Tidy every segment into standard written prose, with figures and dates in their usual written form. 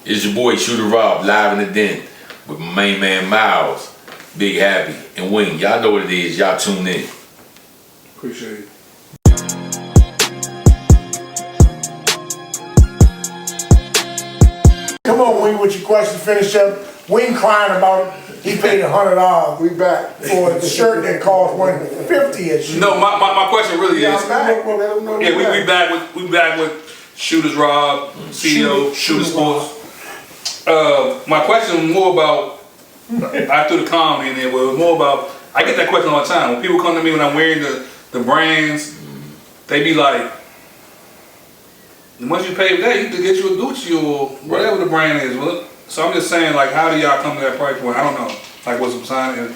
It's your boy Shooter Rob, live in the den with my main man Miles, Big Happy, and Wing. Y'all know what it is. Y'all tune in. Appreciate it. Come on, Wing, with your question. Finish up. Wing crying about he paid $100. We back for a shirt that cost $150. No, my question really is. We back with Shooters Rob, CEO, Shooter Sports. My question was more about, I threw the comment in there, but it was more about, I get that question all the time. When people come to me when I'm wearing the brands, they be like, once you pay for that, you can get you a Gucci or whatever the brand is. Well, so I'm just saying, like, how do y'all come to that price point? I don't know. Like, what's the sign?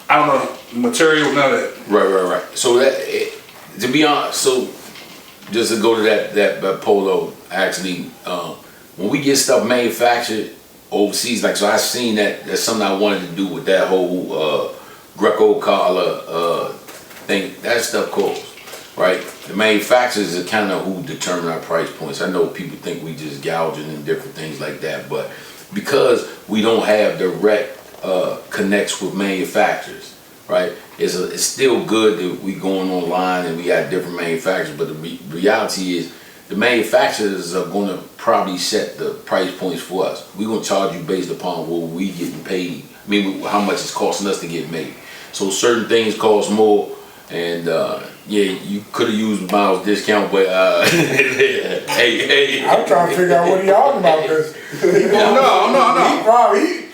I don't know. Material, none of that. Right. So to be honest, so just to go to that polo, actually, when we get stuff manufactured overseas, like, so I seen that's something I wanted to do with that whole Greco collar thing. That stuff costs, right? The manufacturers are kind of who determine our price points. I know people think we just gouging and different things like that, but because we don't have direct connects with manufacturers, right? It's still good that we going online and we got different manufacturers, but the reality is the manufacturers are going to probably set the price points for us. We're going to charge you based upon what we getting paid. I mean, how much it's costing us to get made. So certain things cost more, and you could have used Miles' discount, but hey. I'm trying to figure out what he talking about, because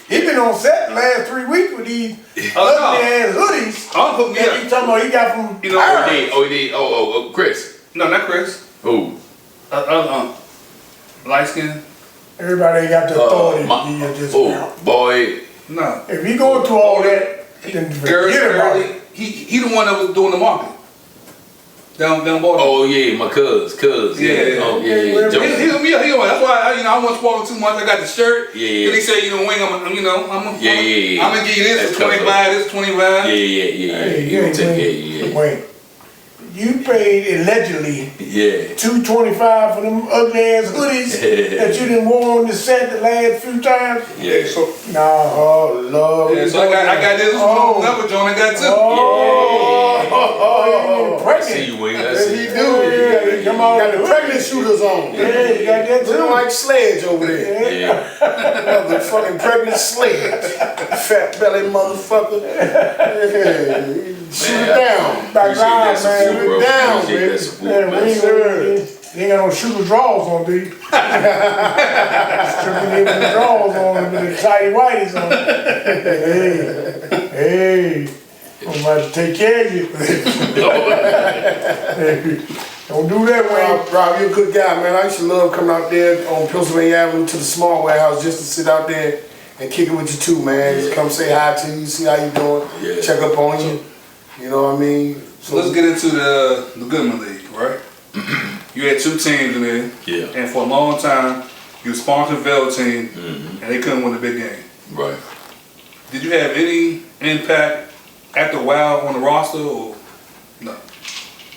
he been on set the last 3 weeks with these ugly ass hoodies. Oh, yeah. He talking about he got from he did. Oh, Chris. No, not Chris. Who? Light skin. Everybody got the authority to give you a discount. Oh, boy. No. If he going through all that, then forget about it. He the one that was doing the marketing. Down Baltimore. Oh yeah, my cuz. Yeah. Oh yeah. That's why I wasn't spoiling too much. I got the shirt. Yeah. Then he said, Wing, I'm gonna give you this for 25, this 25. Yeah. Hey, Wait. You paid allegedly $225 $225 for them ugly ass hoodies that you done wore on the set the last few times. Yeah. So Lord. Yeah, so I got this number joint. I got two. Pregnant. I see you, Wing. I He see you. do. He come on. Got the pregnant shooters on. Yeah, you got that too. Looking like Sledge over there. Yeah. The fucking pregnant Sledge. Fat belly motherfucker. Yeah. Shoot it down. Back Appreciate that line, man. support, bro. Down, Appreciate baby. that support, man. You ain't got no shooter draws on, dude. Stripping in the draws on with the tidy whities on. Hey, I'm about to take care of you. Don't do that, Wayne. Rob, you're a good guy, man. I used to love coming out there on Pennsylvania Avenue to the small warehouse just to sit out there and kick it with you too, man. Just come say hi to you, see how you doing, check up on you. You know what I mean? So let's get into the Goodman League, right? You had two teams in there. Yeah. And for a long time, you sponsored Vale team, and they couldn't win the big game. Right. Did you have any impact at the Wild on the roster, or no?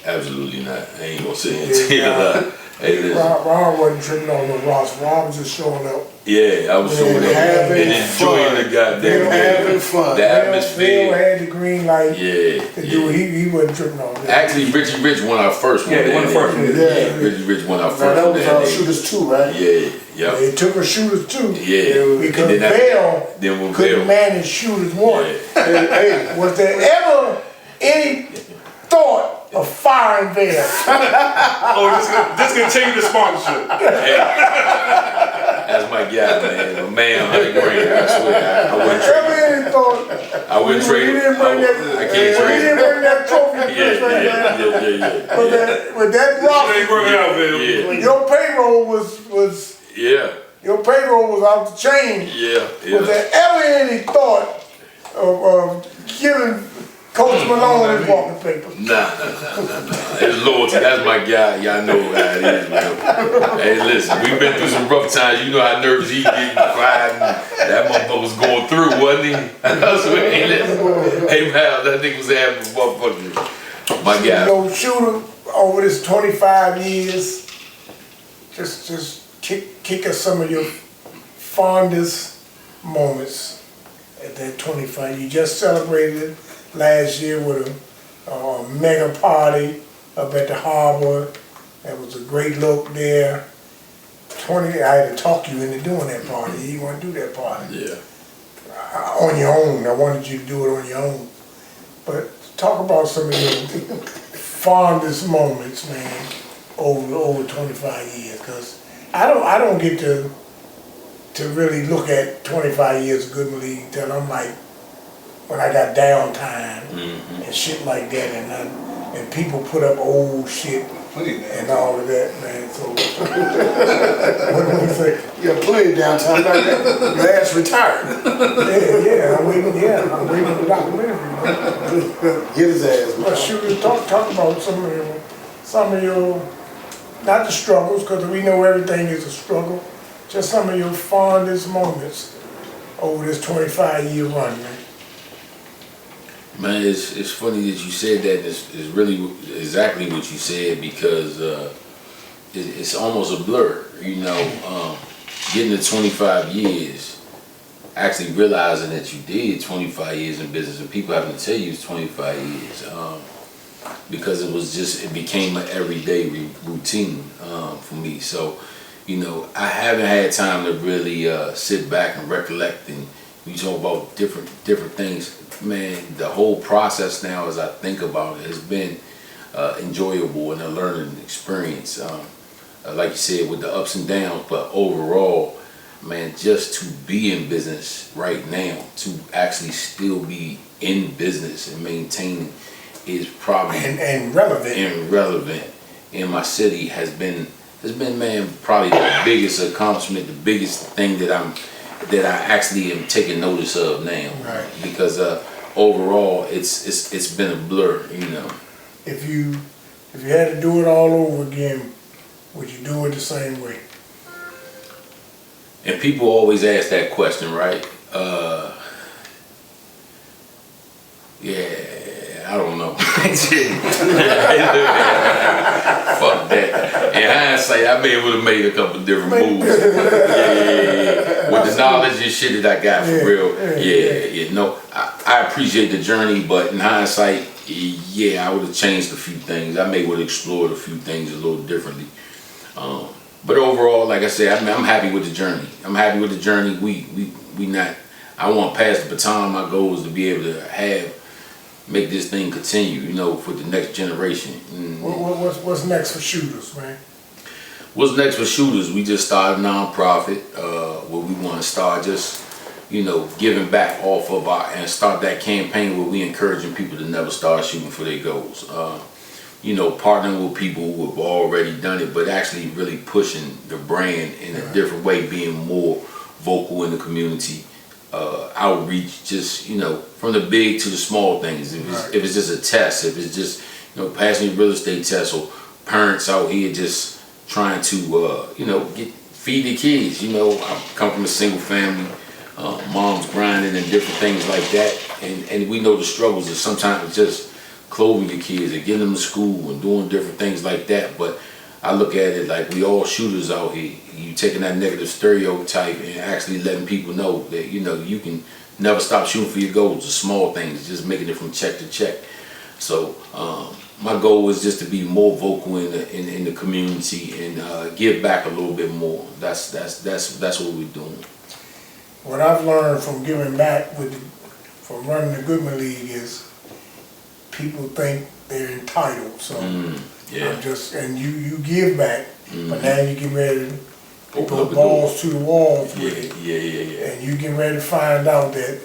Absolutely not. I ain't gonna say it. Hey, listen. Rob wasn't tripping on the Ross. Rob was just showing up. Yeah, I was showing up and enjoying the goddamn having fun. The atmosphere. Bill had the green light. Yeah. He wasn't tripping on that. Actually, Richie Rich won our first one. Yeah, he won the first one. Yeah. Richie Rich won our first Now, one. that was shooters too, right? Yeah. They took a shooters too. Yeah. Because And then Bell when couldn't Bell- manage shooters one. Yeah. Hey, was there ever any thought of firing Bell? Oh, discontinue the sponsorship. That's my guy, man. My man, Honey Green. I swear. I wouldn't trade him. Any thought? I wouldn't trade him. I can't trade We him. didn't bring that trophy to Chris right now. Yeah. With that roster, Ain't working out, man. Yeah. your payroll was your payroll was off the chain. Yeah. Was there ever any thought of giving Coach Malone his walking papers? Nah. It's loyalty. That's my guy. Y'all know how it is, man. Hey, listen, we've been through some rough times. You know how nervous he getting quiet, and that motherfucker was going through, wasn't he? I swear, hey, listen. Hey, man, that nigga was having a motherfucker. My guy. Shooter over this 25 years, just kick us some of your fondest moments at that 25? You just celebrated it last year with a mega party up at the harbor. That was a great look there. I had to talk you into doing that party. You want to do that party Yeah. on your own. I wanted you to do it on your own. But talk about some of your fondest moments, man, over 25 years. Because I don't get to really look at 25 years of Goodman League until I'm like, when I got downtime and shit like that, and people put up old shit and all of that, man. So what do you say? You got plenty of downtime. Your ass retired. I'm waiting for the documentary. Man. Get his ass, But man. shoot, talk about some of your, not the struggles, because we know everything is a struggle. Just some of your fondest moments over this 25-year run, man. Man, it's funny that you said that. It's really exactly what you said, because it's almost a blur, you know. Getting to 25 years, actually realizing that you did 25 years in business, and people having to tell you it's 25 years, because it became an everyday routine for me. So, you know, I haven't had time to really sit back and recollect, and you talk about different things. Man, the whole process now, as I think about it, has been enjoyable and a learning experience. Like you said, with the ups and downs, but overall, man, just to be in business right now, to actually still be in business and maintaining, is probably And relevant. in my city has been, man, probably the biggest accomplishment, the biggest thing that I actually am taking notice of now. Right. Because overall, it's been a blur, you know. If you had to do it all over again, would you do it the same way? And people always ask that question, right? Yeah, I don't know. Fuck that. In hindsight, I may have made a couple different moves. Yeah. With the knowledge and shit that I got for real. Yeah. No, I appreciate the journey, but in hindsight, yeah, I would have changed a few things. I may would have explored a few things a little differently. But overall, like I said, I'm happy with the journey. I'm happy with the journey. I want to pass the baton. My goal is to be able to make this thing continue, you know, for the next generation. What's next for Shooters, man? What's next for Shooters? We just started a nonprofit where we want to start just, you know, giving back off of and start that campaign where we encouraging people to never start shooting for their goals. You know, partnering with people who have already done it, but actually really pushing the brand in a different way, being more vocal in the community, outreach, just, you know, from the big to the small things. If it's just a test, if it's just, you know, passing a real estate test, or parents out here just trying to, you know, feed their kids. You know, I come from a single family, mom's grinding and different things like that, and we know the struggles of sometimes just clothing your kids and getting them to school and doing different things like that. But I look at it like we all shooters out here. You taking that negative stereotype and actually letting people know that, you know, you can never stop shooting for your goals, the small things, just making it from check to check. So my goal is just to be more vocal in the community and give back a little bit more. That's what we're doing. What I've learned from giving back from running the Goodman League is people think they're entitled. So Yeah. and you give back, but now you get ready to Open put up the balls to the walls with it. Yeah. And you get ready to find out that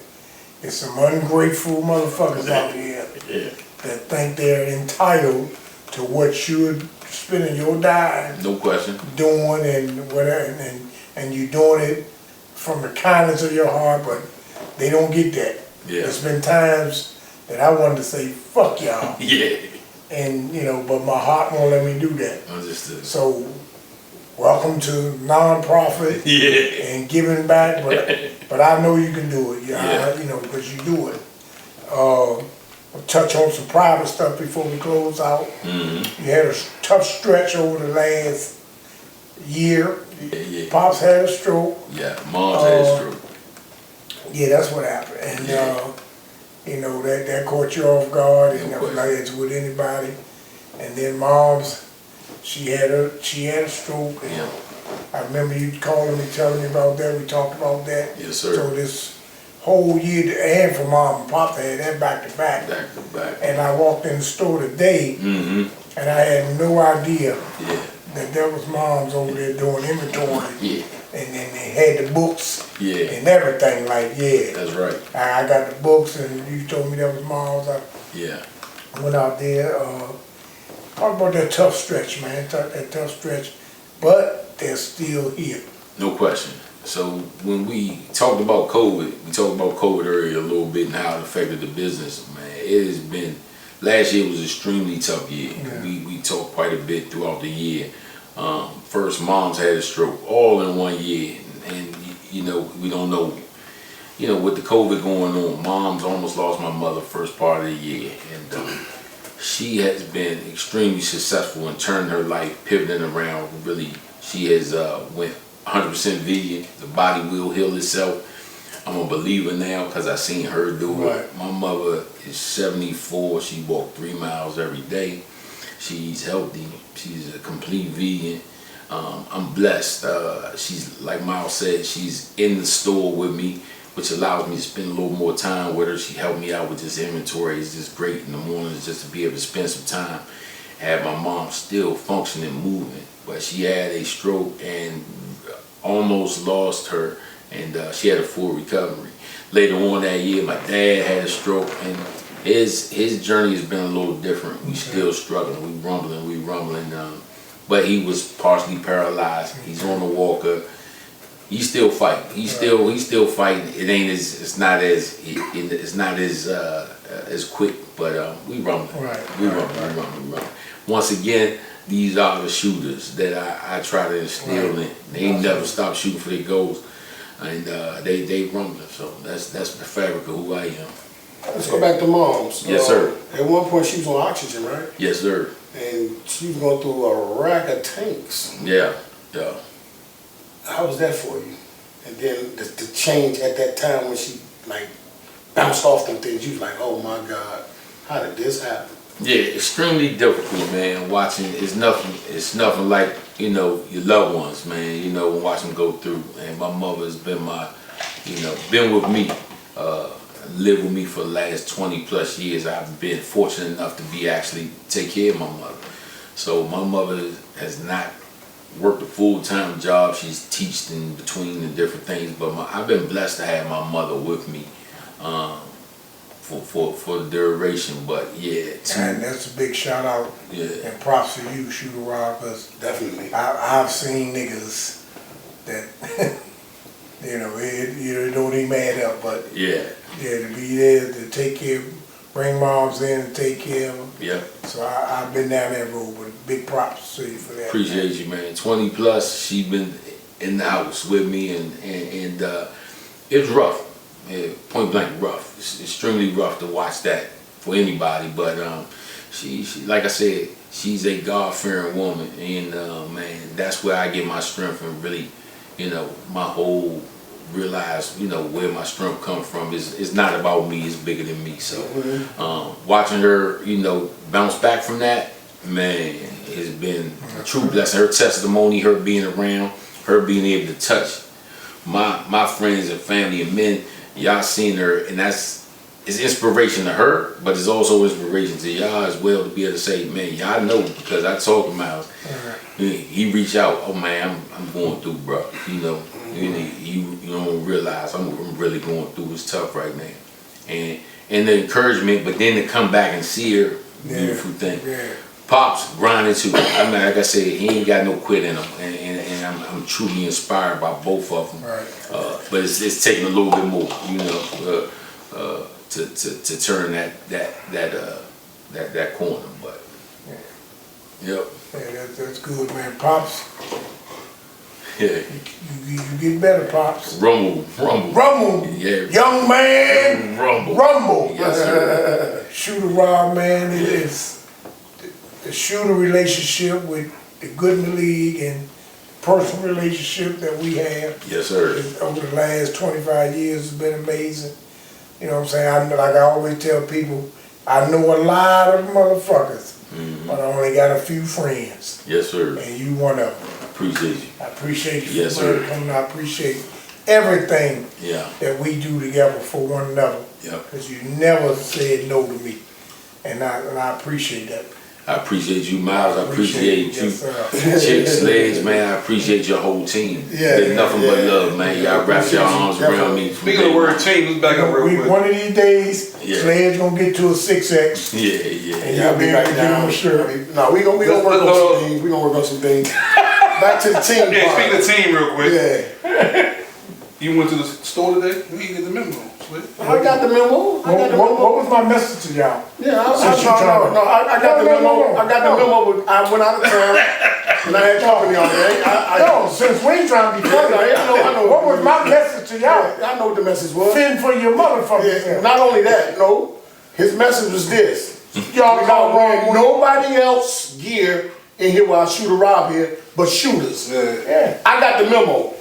there's some ungrateful motherfuckers out here Yeah. that think they're entitled to what you're spending your dime No question. doing and whatever, and you doing it from the kindness of your heart, but they don't get that. Yeah. There's been times that I wanted to say, fuck y'all. Yeah. And, you know, but my heart won't let me do that. Understood. So, welcome to nonprofit Yeah. and giving back, but I know you can do it. Yeah. You know, because you do it. I'll touch on some private stuff before we close out. You had a tough stretch over the last year. Yeah. Pops had a stroke. Yeah, mom's had a stroke. Yeah, that's what happened. And, you know, that caught you off guard. It No never question. like it's with anybody. And then mom's, she had a stroke. And Yeah. I remember you calling me, telling me about that. We talked about that. Yes, sir. So this whole year, and for mom and pop, they had that back to back. Back to back. And I walked in the store today, Mm-hmm. and I had no idea Yeah. that was mom's over there doing inventory. Yeah. And then they had the books Yeah. and everything, like, yeah. That's right. I got the books, and you told me that was mom's. I Yeah. went out there, talk about that tough stretch, man, that tough stretch, but they're still here. No question. So when we talked about COVID, we talked about COVID earlier a little bit and how it affected the business, man. It has been, last year was an extremely tough year. Yeah. We talked quite a bit throughout the year. First, mom's had a stroke all in 1 year. And you know, we don't know, you know, with the COVID going on, mom's almost lost my mother first part of the year. And she has been extremely successful in turning her life, pivoting around. Really, she has went 100% vegan. The body will heal itself. I'm a believer now because I seen her do it. Right. My mother is 74. She walked 3 miles every day. She's healthy. She's a complete vegan. I'm blessed. She's, like Miles said, she's in the store with me, which allows me to spend a little more time with her. She helped me out with this inventory. It's just great in the mornings just to be able to spend some time. Have my mom still functioning, moving, but she had a stroke and almost lost her, and she had a full recovery. Later on that year, my dad had a stroke, and his journey has been a little different. We still struggling, we rumbling, but he was partially paralyzed. He's on a walker. He's still fighting. He's still fighting. It ain't as, it's not as quick, but we rumbling. Right. We rumbling. Once again, these are the shooters that I try to instill in. They ain't never stop shooting for their goals, and they rumbling. So that's the fabric of who I am. Let's go back to mom's. Yes, sir. At one point she was on oxygen, right? Yes, sir. And she was going through a rack of tanks. Yeah. How was that for you? And then the change at that time when she like bounced off them things, you was like, oh my God, how did this happen? Yeah, extremely difficult, man. Watching it's nothing like, you know, your loved ones, man. You know, watch them go through. And my mother's been been with me, lived with me for the last 20 plus years. I've been fortunate enough to be actually take care of my mother. So my mother has not worked a full-time job. She's teached in between the different things, but I've been blessed to have my mother with me for the duration. But yeah, And that's a big shout out and props to you, Shooter Rob, because Definitely. I've seen niggas that, you know, it don't even add up, but yeah, to be there to take care, bring moms in and take care of them. yeah. So I've been down that road, but big props to you for that. Appreciate you, man. 20 plus, she been in the house with me, and it's rough. Yeah, point blank rough. It's extremely rough to watch that for anybody. But she like I said, she's a God-fearing woman, and man, that's where I get my strength and really, you know, my whole realize, you know, where my strength comes from. It's not about me. It's bigger than me. So watching her, you know, bounce back from that, man, it's been a true blessing. Her testimony, her being around, her being able to touch my friends and family and men. Y'all seen her, and it's inspiration to her, but it's also inspiration to y'all as well to be able to say, man, y'all know, because I talk to Miles. He reached out, oh man, I'm going through, bro. You know, you don't realize I'm really going through. It's tough right now, and the encouragement, but then to come back and see her, beautiful thing. Yeah. Pops grinding too. I mean, like I said, he ain't got no quit in him, and I'm truly inspired by both of them. Right. But it's taking a little bit more, you know, to turn that corner. But yep, Yeah, that's good, man. Pops, yeah, you get better, Pops. rumble, Yeah. Young man, rumble. Yes, sir. Shooter Rob, man, it is the shooter relationship with the good in the league, and personal relationship that we have Yes, sir. over the last 25 years has been amazing. You know what I'm saying? Like I always tell people, I know a lot of motherfuckers, but I only got a few friends, Yes, sir. and you one of them. Appreciate you. I appreciate you Yes, for sir. coming. I appreciate everything Yeah. that we do together for one another. Yep. Because you never said no to me, and I appreciate that. I appreciate you, Miles. I appreciate you. Yes, sir. Chicks, legs, man, I appreciate your whole team. Yeah, There's nothing but yeah. love, man. Y'all wrap your arms around me. Speaking of the word team, let's back up real quick. One of these days, Yeah. Sledge gonna get to a 6X. Yeah, yeah. And Y'all you'll be be able right to get him down. a shirt. No, we gonna work Let's on go. some things. We gonna work on some things. Back to the team Yeah, part. speaking of team real quick. Yeah. You went to the store today? We didn't get the memo. Slick. I got the memo. I got the What memo. was my message to y'all? Yeah, Since you trying to- I got the No, no, memo. no, no. I got the memo. But I went out of town and I had company on there. No, since we ain't trying to be funny, I know. what was my message to y'all? I know what the message was. Fend for your motherfuckers. Yeah, not only that, no. His message was this. Y'all We call don't wrong wear nobody else gear in here while Shooter Rob here, but shooters. Yeah. I got the memo.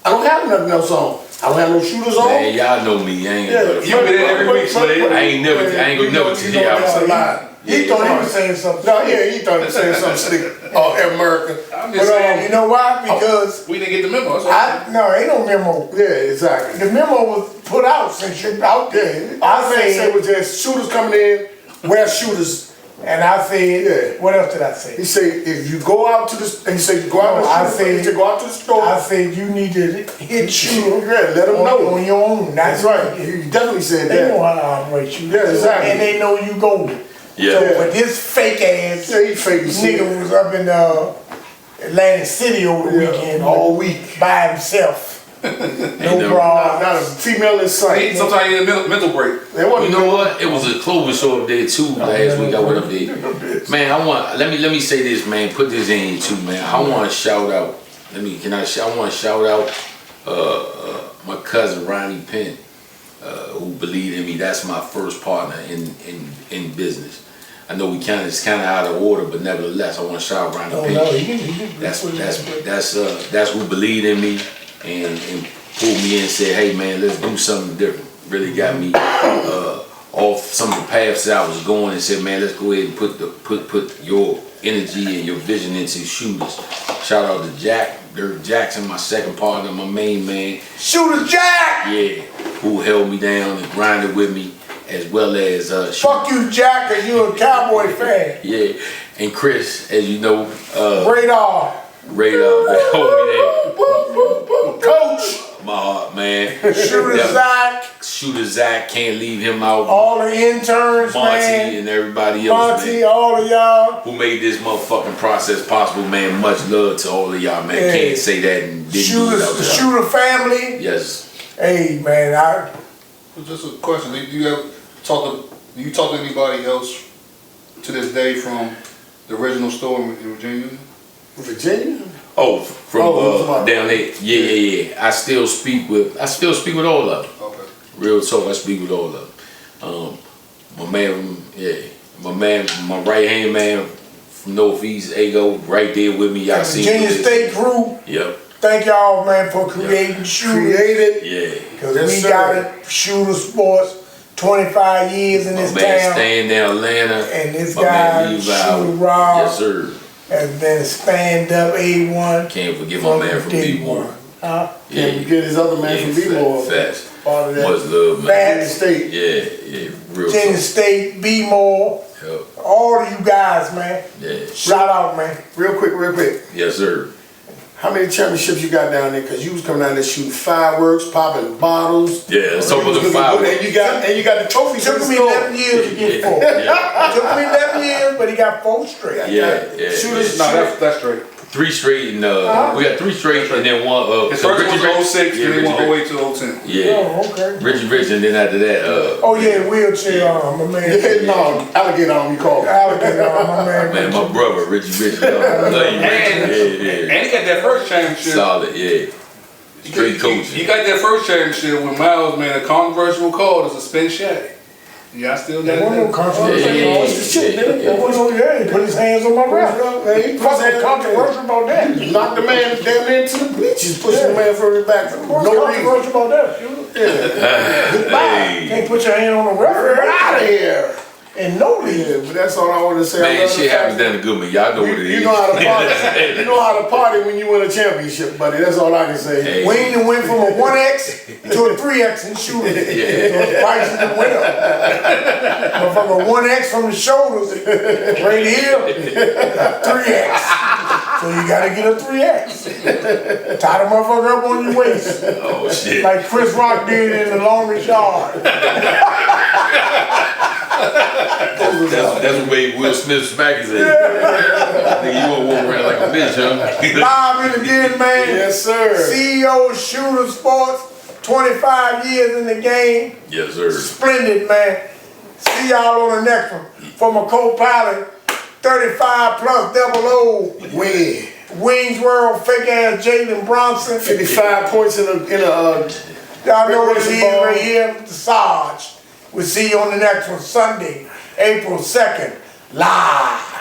I don't have nothing else on. I don't have no shooters on. Man, y'all know me. I ain't Yeah, but- You been in every week, Slade. I ain't gonna never tell you how that's a I'm lie. He thought he was saying something. No, yeah, he thought he was saying something slick. America. I'm just But saying, you know why? Because we didn't get the memo. That's all. no, ain't no memo. Yeah, exactly. The memo was put out since you're out Yeah, there. I I say said, was just shooters coming in, wear shooters. and I said, Yeah. what else did I say? He say if you go out to the, and he say go out. No, to I the said- he said go out to the store. I said you need to hit shooter Yeah, let them know. on your own. That's right. He definitely said They know that. how to operate you. Yeah, exactly. And they know you golden. Yeah. So, but this fake ass Yeah, he fake as shit. nigga was up in Atlantic City over the weekend all week. by himself. Ain't No never- bra. Not a female in sight. Sometimes you need a mental break. They wasn't You know what? It was a clothing store up there too last week. I went up there. Man, let me say this, man. Put this in too, man. I want to shout out. I want to shout out my cousin Ronnie Penn, who believed in me. That's my first partner in business. I know it's kind of out of order, but nevertheless, I want to shout out Ronnie Oh Penn. no, you can That's who believed in me and pulled me in and said, hey man, let's do something different. Really got me off some of the paths that I was going and said, man, let's go ahead and put your energy and your vision into shooters. Shout out to Jack, Dirk Jackson, my second partner, my main man. Shooter Jack! Yeah, who held me down and grinded with me, as well as Fuck you, Jack, cause you a Cowboy fan. Yeah, and Chris, as you know, Radar. Radar, that hold me there. Coach. My heart, man. Shooter Yeah. Zach. Shooter Zach, can't leave him out. All the interns, Monty man. and everybody else, Monty, man. all of y'all. Who made this motherfucking process possible, man. Much love to all of y'all, man. Yeah. Can't say that and didn't do it Shooters, without the y'all. Shooter family. Yes. Hey, man, Just a question. Do you talk to anybody else to this day from the original store in Virginia? Virginia? Oh, from Oh, down there. Yeah. I still speak with all of them. Okay. Real talk, I speak with all of them. My right hand man from Northeast, Ego, right there with me. Y'all see Virginia State crew. Yep. Thank y'all, man, for creating shooters. Created. Yeah. Cause Yes, we sir. got it, shooter sports, 25 years in My this man town. staying down Atlanta. And this My guy, man Levi. Shooter Rob, Yes, sir. has been stand up A1 Can't forget my man from day B1. one. Huh? Yeah. Can you get his other man from B-More? Fast. Part of that. Much love, man. Virginia State. Yeah. Real Virginia talk. State, B-More, Yep. all of you guys, man. Yeah. Shout out, man. Real quick. Yes, sir. How many championships you got down there? Cause you was coming down there shooting fireworks, popping bottles. Yeah, let's talk about the You was fireworks. looking good, and you got the trophy. Took for the me store. 11 years to get 4. Yeah. Took me 11 years, but he got 4 straight. Yeah. Shooters. No, that's straight. 3 straight and we got 3 straight and then one His so first one Richie was 06, yeah, and then Richie went all the Rich. way to 010. Yeah. Oh, okay. Richie Rich and then after that Oh yeah, wheelchair arm, my man. Yeah, no, alligator on you call it. Alligator arm, my man. man, my brother Richie Rich. Love you, Richie. Yeah. And he got that first championship. Solid, yeah. Straight He coaching. got that first championship when Miles made a controversial call to suspend Shaq. Yeah, I still There got wasn't no it. controversy. Yeah, What's the shit, yeah, nigga? yeah. There wasn't no, yeah, he put his hands on my ref. Man, he put his Fucking hands- controversial about that. Knocked the man damn near into the bleachers, pushing the man further back for What's no reason. controversial about that? Goodbye. Hey. Can't put your hand on the Get referee out of here. and no lead. Yeah, but that's all I want to say. I Man, love the shit fact happens down the good man. Y'all know what it You is. know how to party. You know how to party when you win a championship, buddy. That's all I can say. Hey. Wayne done went from a 1X to a 3X in shooting. Yeah. So his prices done went up. Motherfucker 1X from the shoulders, right here, 3X. So you gotta get a 3X. Tie the motherfucker up on your waist. Oh shit. Like Chris Rock did in The Longest Yard. That's what made Will Smith smack his head. Nigga, you won't walk around like a bitch, huh? Live in again, man. Yes, sir. CEO of Shooter Sports, 25 years in the game. Yes, sir. Splendid, man. See y'all on the next one. For my co-pilot, 35 plus double O. Win. Wings World, fake ass Jalen Bronson. 55 points in a Y'all know what it is Rick Ball. right here, the Sarge. We'll see you on the next one, Sunday, April 2nd, live.